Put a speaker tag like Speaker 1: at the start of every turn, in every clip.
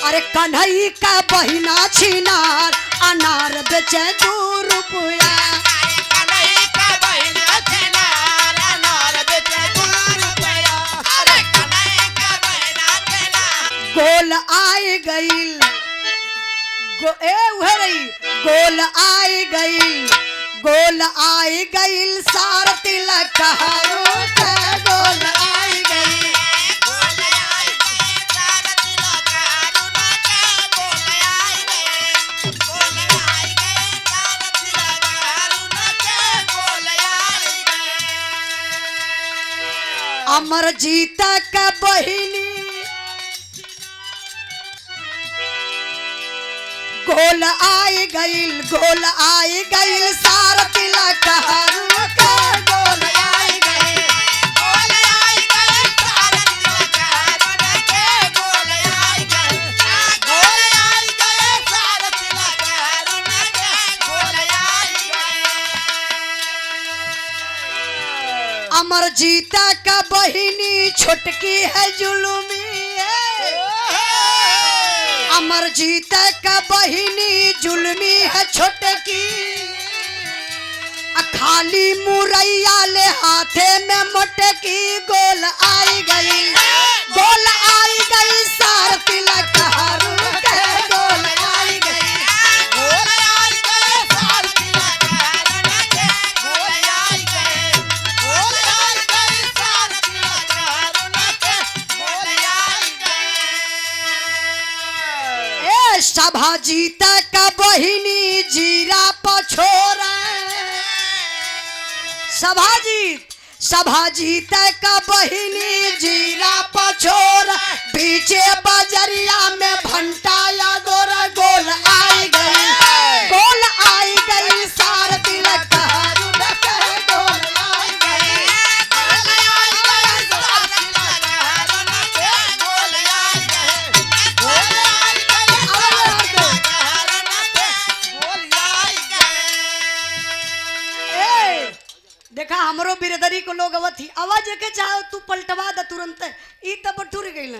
Speaker 1: अरे कन्हई का बहिना छिनार अनार बेचे 2 रुपया। गोल आए गईल गोल आए गईल गोल आए गईल सार तिलक हरू के गोल आए गईल। अमरजीत का बहिनी गोल आए गईल सार तिलक हरू के गोल आए गईल। अमरजीत का बहिनी छुटकी है जुलुमी अमरजीत का बहिनी जुलमी है छोटकी। खाली मुरैया ले हाथे में मोटकी गोल आई गई सार तिलक हरू के गोल आई गई। सभाजीत का बहिनी जीरा पछोरा सभाजीत का बहिनी जीरा पछोरा पीछे बजरिया में भंटा या गोरा गोल आई गई सार तिलक हरू के गोल आई गई। देखा हमरो बिरदरी को लोग अवथी आवाज के चाहो तू पलटवा द तुरंत ई त बटुर गइल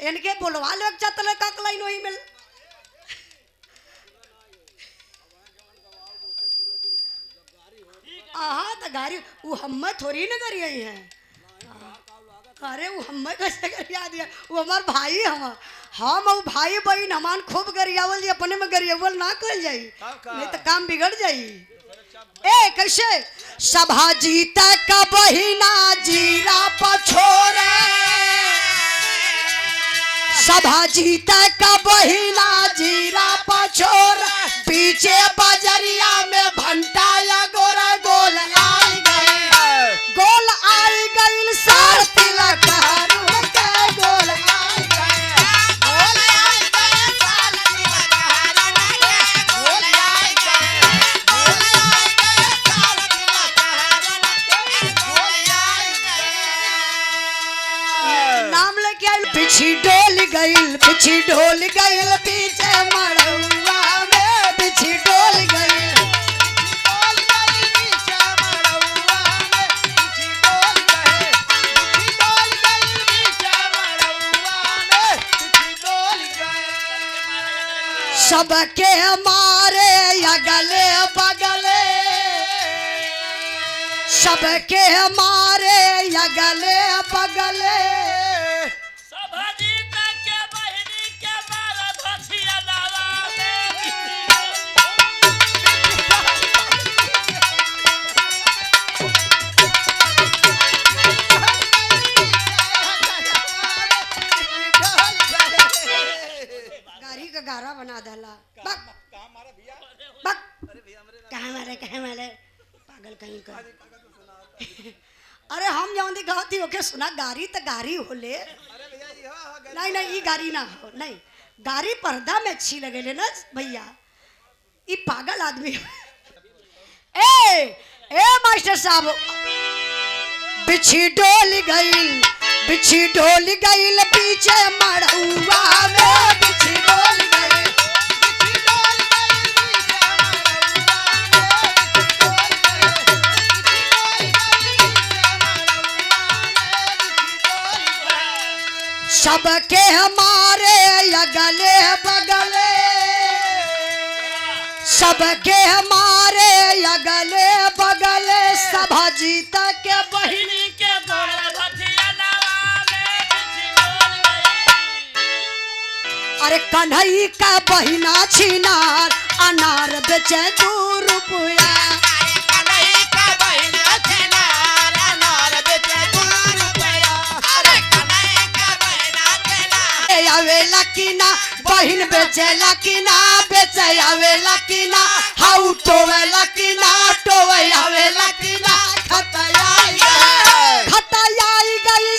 Speaker 1: इनके बोलवा ले चतले का लाइन वही मिल। आहा त गाड़ी वो हम थोड़ी न करी आई है। अरे वो हम कैसे गरिया दिया वो हमार भाई हम भाई बहन हमान खूब गरियावल जी अपने में गरियावल ना कर जाई नहीं तो काम बिगड़ जाई। ए कैसे सभाजीत का बहिना जीरा पछोरा सभाजीत का बहिना जीरा पछोरा पीछे बजरिया में भंटा या गोरा गोल आई गई सार तिलक हरू के गोल आई गई। पिछी डोल गईल पीछे मड़ुआ में पिछी डोल गईल सबके मारे अगले बगले सबके मारे अगले बगले गारा बना दला कहाँ मारे पागल कहीं का। अरे हम जाऊँ दिखाती ओके सुना गारी तो गारी होले नहीं ई गारी ना हो नहीं गारी पर्दा में अच्छी लगे ना भैया ई पागल आदमी ए मास्टर साहब बिछी डोल गईल पीछे मड़ुआ में बिछी डोल गईल सबके हमारे अगले बगले, सबके हमारे अगले बगले सभा जीता के बहिनी के गोड़ भथिया नवाले छिनोल गई। अरे कन्हई का बहिना छिनार अनार बेचे 2 रुपया। आवेला की ना बहिन बेचेला की ना बेचे आवेला की ना हाउ टोवेला की ना टोवे आवेला की ना खताई गई